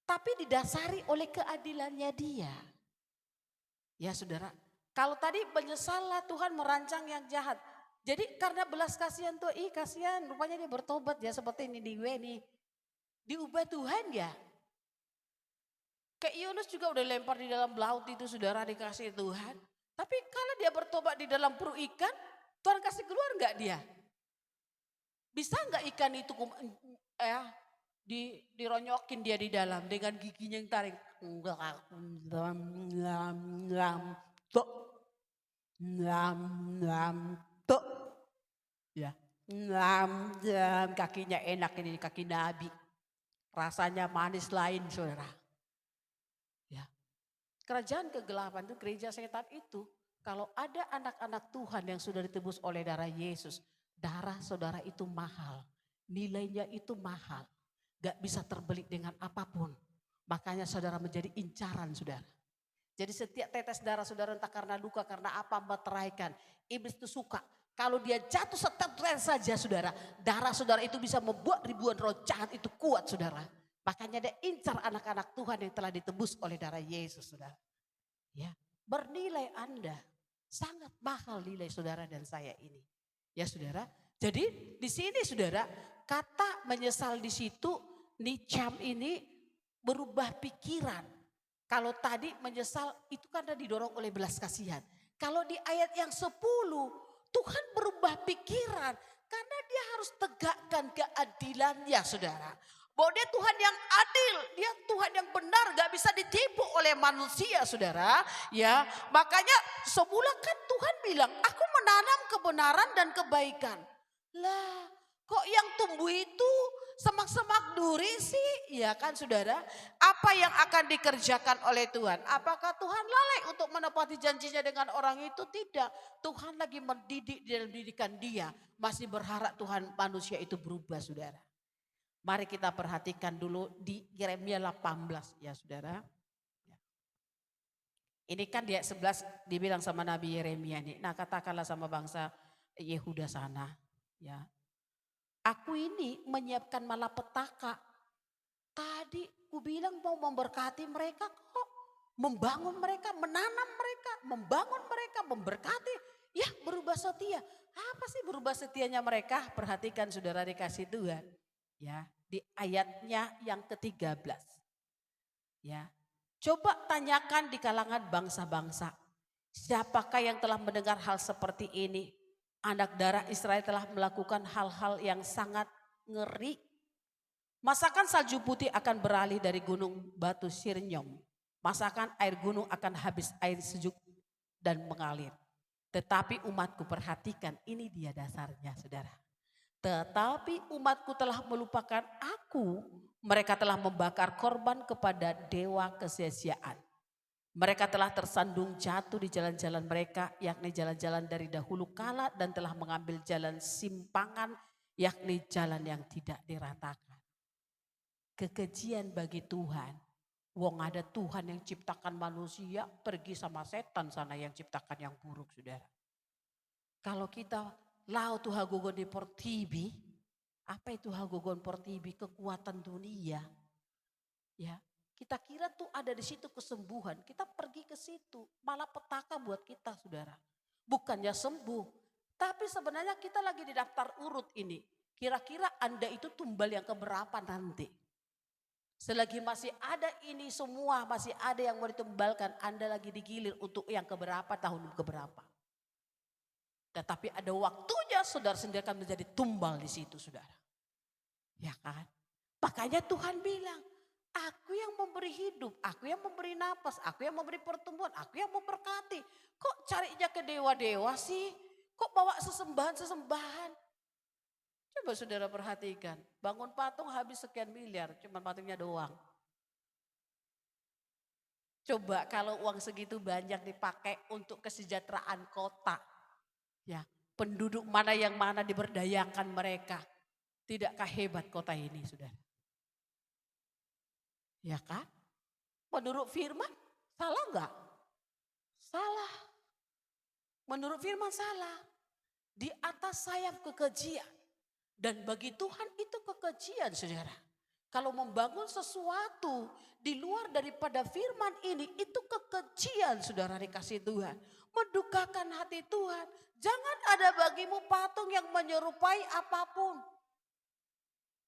Tapi didasari oleh keadilannya dia. Ya saudara, kalau tadi menyesallah Tuhan merancang yang jahat. Jadi karena belas kasihan tuh, kasihan rupanya dia bertobat ya seperti ini di nih. Diubah Tuhan ya. Kayak Yunus juga udah lempar di dalam laut itu saudara dikasih Tuhan. Tapi kalau dia bertobat di dalam perut ikan, Tuhan kasih keluar enggak dia? Bisa enggak ikan itu dironyokin dia di dalam dengan giginya yang tarik. Ya. Kakinya enak ini kaki Nabi. Rasanya manis lain saudara. Kerajaan kegelapan itu gereja setan itu. Kalau ada anak-anak Tuhan yang sudah ditebus oleh darah Yesus. Darah saudara itu mahal. Nilainya itu mahal. Gak bisa terbeli dengan apapun. Makanya saudara menjadi incaran saudara. Jadi setiap tetes darah saudara entah karena luka, karena apa meteraikan. Iblis itu suka. Kalau dia jatuh setetes saja saudara. Darah saudara itu bisa membuat ribuan roh jahat itu kuat saudara. Makanya dia incar anak-anak Tuhan yang telah ditebus oleh darah Yesus saudara. Ya, bernilai Anda. Sangat mahal nilai saudara dan saya ini. Ya saudara. Jadi di sini saudara, kata menyesal di situ, Nicam ini berubah pikiran. Kalau tadi menyesal itu karena didorong oleh belas kasihan. Kalau di ayat yang 10, Tuhan berubah pikiran. Karena dia harus tegakkan keadilannya saudara. Bahwa dia Tuhan yang adil, dia Tuhan yang benar, gak bisa ditipu oleh manusia saudara. Ya, makanya semula kan Tuhan bilang, aku menanam kebenaran dan kebaikan. Lah, kok yang tumbuh itu semak-semak duri sih? Ya kan saudara, apa yang akan dikerjakan oleh Tuhan? Apakah Tuhan lalai untuk menepati janjinya dengan orang itu? Tidak, Tuhan lagi mendidik dalam didikan dia. Masih berharap Tuhan manusia itu berubah saudara. Mari kita perhatikan dulu di Yeremia 18 ya saudara. Ini kan di ayat 11 dibilang sama Nabi Yeremia nih. Nah katakanlah sama bangsa Yehuda sana. Ya, aku ini menyiapkan malapetaka. Tadi ku bilang mau memberkati mereka kok. Membangun mereka, menanam mereka, membangun mereka, memberkati. Ya berubah setia. Apa sih berubah setianya mereka? Perhatikan saudara dikasih Tuhan. Ya, di ayatnya yang ke-13. Ya. Coba tanyakan di kalangan bangsa-bangsa. Siapakah yang telah mendengar hal seperti ini? Anak darah Israel telah melakukan hal-hal yang sangat ngeri. Masakan salju putih akan beralih dari gunung batu Sirnyom. Masakan air gunung akan habis air sejuk dan mengalir. Tetapi umatku, perhatikan, ini dia dasarnya saudara. Tetapi umatku telah melupakan aku. Mereka telah membakar korban kepada dewa kesia-siaan. Mereka telah tersandung jatuh di jalan-jalan mereka, yakni jalan-jalan dari dahulu kala, dan telah mengambil jalan simpangan, yakni jalan yang tidak diratakan. Kekejian bagi Tuhan. Wong ada Tuhan yang ciptakan manusia, pergi sama setan sana yang ciptakan yang buruk saudara. Kalau kita lau tuh hagogon di portibi, apa itu hagogon portibi? Kekuatan dunia. Ya, kita kira tuh ada di situ kesembuhan, kita pergi ke situ, malah petaka buat kita saudara. Bukannya sembuh, tapi sebenarnya kita lagi di daftar urut ini. Kira-kira Anda itu tumbal yang keberapa nanti? Selagi masih ada ini semua, masih ada yang mau ditumbalkan, Anda lagi digilir untuk yang keberapa, tahun keberapa. Tetapi ada waktunya saudara sendiri akan menjadi tumbal di situ saudara. Ya kan? Makanya Tuhan bilang, aku yang memberi hidup, aku yang memberi napas, aku yang memberi pertumbuhan, aku yang memberkati. Kok carinya ke dewa-dewa sih? Kok bawa sesembahan-sesembahan? Coba saudara perhatikan, bangun patung habis sekian miliar, cuma patungnya doang. Coba kalau uang segitu banyak dipakai untuk kesejahteraan kota. Ya, penduduk mana yang mana diberdayakan mereka. Tidakkah hebat kota ini, saudara? Ya kan? Menurut firman, salah enggak? Salah. Menurut firman salah. Di atas sayap kekejian. Dan bagi Tuhan itu kekejian, saudara. Kalau membangun sesuatu di luar daripada firman ini, itu kekejian, saudara dikasih Tuhan. Mendukakan hati Tuhan. Jangan ada bagimu patung yang menyerupai apapun.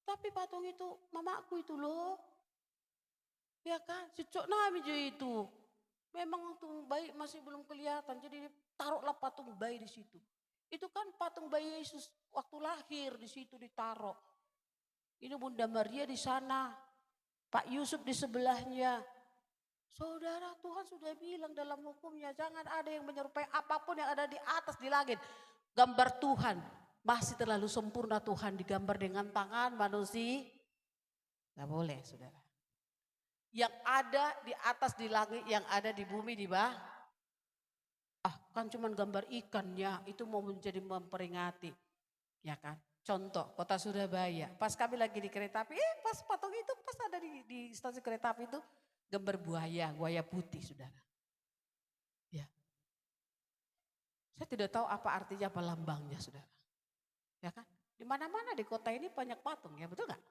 Tapi patung itu mamaku itu loh. Ya kan, cucuk Nabi itu. Memang patung bayi masih belum kelihatan, jadi taruhlah patung bayi di situ. Itu kan patung bayi Yesus waktu lahir di situ ditaruh. Ini Bunda Maria di sana, Pak Yusuf di sebelahnya. Saudara, Tuhan sudah bilang dalam hukumnya, jangan ada yang menyerupai apapun yang ada di atas di langit. Gambar Tuhan masih terlalu sempurna, Tuhan digambar dengan tangan manusia. Gak boleh saudara. Yang ada di atas di langit, yang ada di bumi di bawah. Kan cuman gambar ikannya, itu mau menjadi memperingati. Ya kan, contoh kota Surabaya. Pas kami lagi di kereta api, pas patung itu pas ada di stasiun kereta api itu gambar buaya putih saudara. Ya. Saya tidak tahu apa artinya, apa lambangnya saudara. Ya kan, di mana-mana di kota ini banyak patung ya, betul nggak?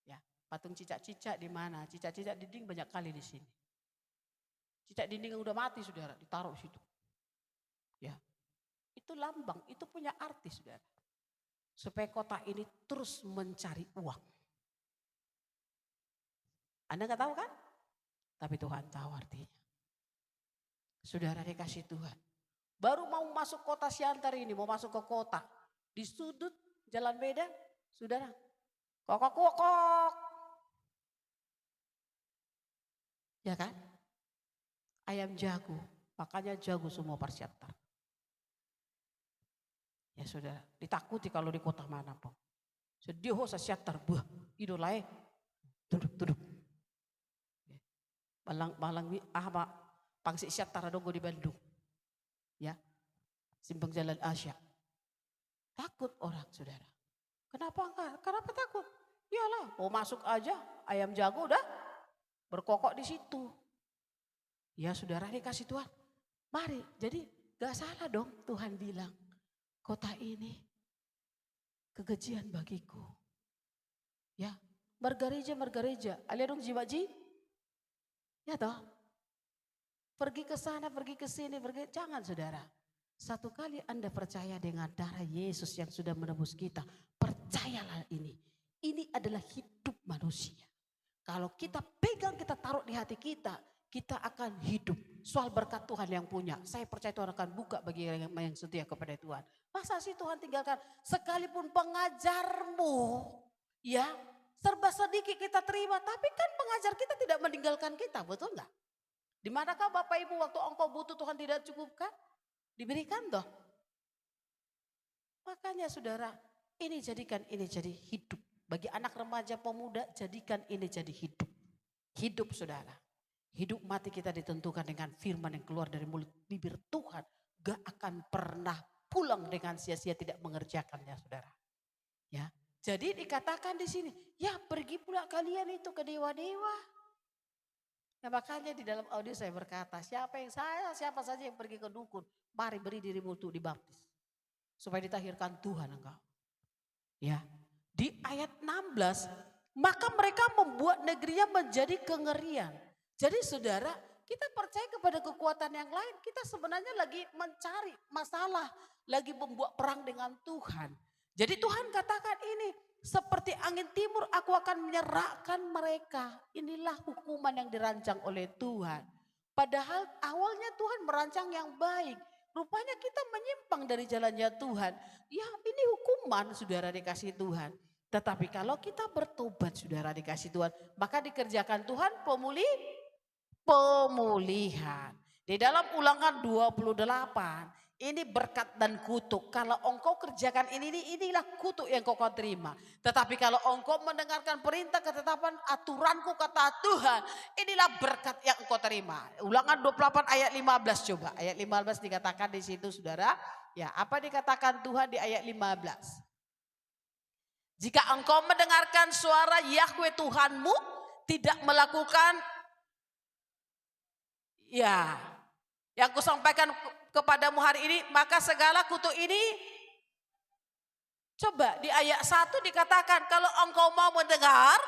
Ya, patung cicak-cicak di mana? Cicak-cicak dinding banyak kali di sini. Cicak dinding yang udah mati saudara, ditaruh situ. Ya, itu lambang, itu punya arti saudara. Supaya kota ini terus mencari uang. Anda nggak tahu kan? Tapi Tuhan tahu artinya. Saudara dikasih Tuhan. Baru mau masuk kota Siantar ini, mau masuk ke kota. Di sudut jalan Medan, saudara. Kokok. Ya kan? Ayam jago, makanya jago semua Siantar. Ya saudara, ditakuti kalau di kota mana pun. Sedih ho Siantar, buah, idolai, duduk. Malang apa pangsi Siantar donggo di Bandung. Ya, simpang jalan Asia. Takut orang saudara. Kenapa enggak? Kenapa takut? Iyalah, mau masuk aja ayam jago udah berkokok di situ. Ya saudara dikasih Tuhan. Mari, jadi gak salah dong Tuhan bilang. Kota ini kekejian bagiku. Ya, margareja. Alia dong jiwa-ji. Ya toh. Pergi ke sana, pergi ke sini, jangan saudara. Satu kali Anda percaya dengan darah Yesus yang sudah menebus kita, percayalah ini. Ini adalah hidup manusia. Kalau kita pegang, kita taruh di hati kita, kita akan hidup. Soal berkat Tuhan yang punya, saya percaya Tuhan akan buka bagi yang setia kepada Tuhan. Masa sih Tuhan tinggalkan sekalipun pengajarmu, ya serba sedikit kita terima, tapi kan pengajar kita tidak meninggalkan kita, betul enggak? Di manakah Bapak Ibu waktu engkau butuh Tuhan tidak cukupkan? Diberikan toh. Makanya saudara, ini jadikan ini jadi hidup. Bagi anak remaja pemuda, jadikan ini jadi hidup. Hidup saudara. Hidup mati kita ditentukan dengan firman yang keluar dari mulut bibir Tuhan. Gak akan pernah pulang dengan sia-sia tidak mengerjakannya saudara. Ya, jadi dikatakan di sini, ya pergi pula kalian itu ke dewa-dewa. Nah makanya di dalam audio saya berkata, siapa saja yang pergi ke dukun, mari beri dirimu untuk dibaptis. Supaya ditahirkan Tuhan engkau. Ya, di ayat 16, maka mereka membuat negerinya menjadi kengerian. Jadi saudara, kita percaya kepada kekuatan yang lain, kita sebenarnya lagi mencari masalah, lagi membuat perang dengan Tuhan. Jadi Tuhan katakan ini, seperti angin timur aku akan menyerahkan mereka. Inilah hukuman yang dirancang oleh Tuhan. Padahal awalnya Tuhan merancang yang baik. Rupanya kita menyimpang dari jalannya Tuhan. Ya ini hukuman saudara dikasih Tuhan. Tetapi kalau kita bertobat saudara dikasih Tuhan. Maka dikerjakan Tuhan pemulihan. Di dalam Ulangan 28. Ini berkat dan kutuk. Kalau engkau kerjakan inilah kutuk yang kau terima. Tetapi kalau engkau mendengarkan perintah ketetapan aturanku kata Tuhan. Inilah berkat yang engkau terima. Ulangan 28 ayat 15 coba. Ayat 15 dikatakan di situ saudara. Ya apa dikatakan Tuhan di ayat 15. Jika engkau mendengarkan suara Yahweh Tuhanmu. Tidak melakukan. Ya. Yang kusampaikan kepadamu hari ini, maka segala kutuk ini, coba di ayat 1 dikatakan, kalau engkau mau mendengar,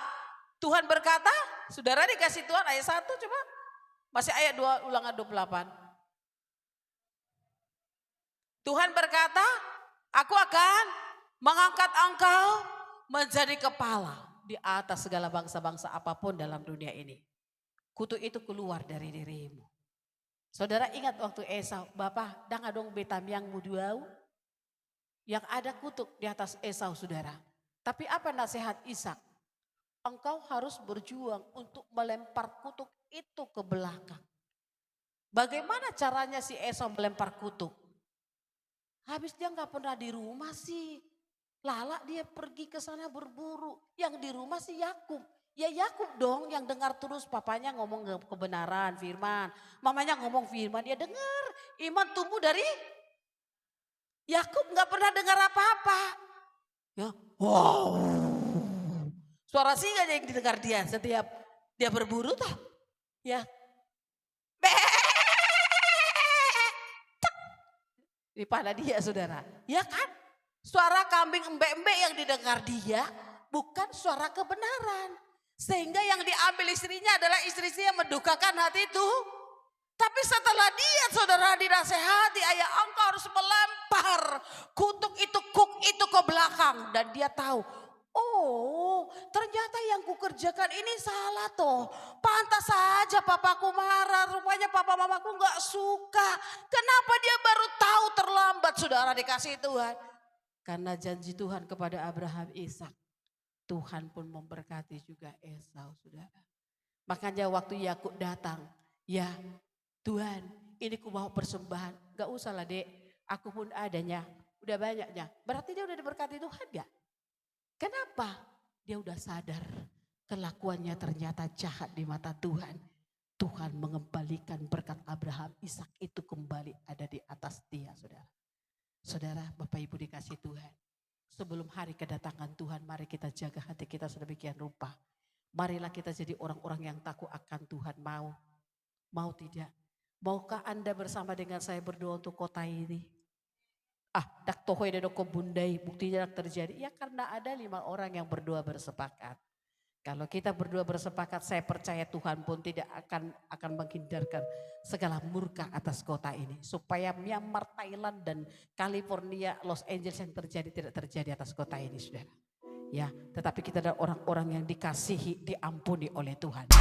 Tuhan berkata, saudara dikasih Tuhan ayat 1 coba, masih ayat 2 Ulangan 28. Tuhan berkata, aku akan mengangkat engkau menjadi kepala di atas segala bangsa-bangsa apapun dalam dunia ini. Kutuk itu keluar dari dirimu. Saudara ingat waktu Esau, Bapak dang adong betam yang muduau. Yang ada kutuk di atas Esau saudara. Tapi apa nasihat Ishak? Engkau harus berjuang untuk melempar kutuk itu ke belakang. Bagaimana caranya si Esau melempar kutuk? Habis dia gak pernah di rumah sih. Lala dia pergi ke sana berburu. Yang di rumah si Yakub. Ya Yakub dong yang dengar terus papanya ngomong kebenaran firman. Mamanya ngomong firman dia dengar. Iman tumbuh dari Yakub gak pernah dengar apa-apa. Ya, wow. Suara singa yang didengar dia setiap dia berburu toh. Ya. Di pada dia saudara. Ya kan? Suara kambing embek-embek yang didengar dia bukan suara kebenaran. Sehingga yang diambil istrinya adalah istri-istri yang mendukakan hati itu. Tapi setelah dia saudara dinasehati, ayah engkau harus melempar kutuk itu ke belakang. Dan dia tahu, oh ternyata yang kukerjakan ini salah toh. Pantas saja papaku marah, rupanya papa mamaku gak suka. Kenapa dia baru tahu terlambat saudara dikasih Tuhan. Karena janji Tuhan kepada Abraham, Ishak. Tuhan pun memberkati juga Esau saudara. Makanya waktu Yakub datang, ya Tuhan ini ku mau persembahan. Gak usah lah dek, aku pun adanya, udah banyaknya. Berarti dia udah diberkati Tuhan gak? Kenapa? Dia udah sadar kelakuannya ternyata jahat di mata Tuhan. Tuhan mengembalikan berkat Abraham, Ishak itu kembali ada di atas dia saudara. Saudara Bapak Ibu dikasih Tuhan. Sebelum hari kedatangan Tuhan, mari kita jaga hati kita sedemikian rupa. Marilah kita jadi orang-orang yang takut akan Tuhan. Mau tidak? Maukah Anda bersama dengan saya berdoa untuk kota ini? Dak tohoi dadoko bundai, buktinya terjadi. Ya karena ada 5 orang yang berdoa bersepakat. Kalau kita berdua bersepakat, saya percaya Tuhan pun tidak akan menghindarkan segala murka atas kota ini. Supaya Myanmar, Thailand dan California, Los Angeles yang terjadi tidak terjadi atas kota ini, saudara. Ya, tetapi kita adalah orang-orang yang dikasihi, diampuni oleh Tuhan.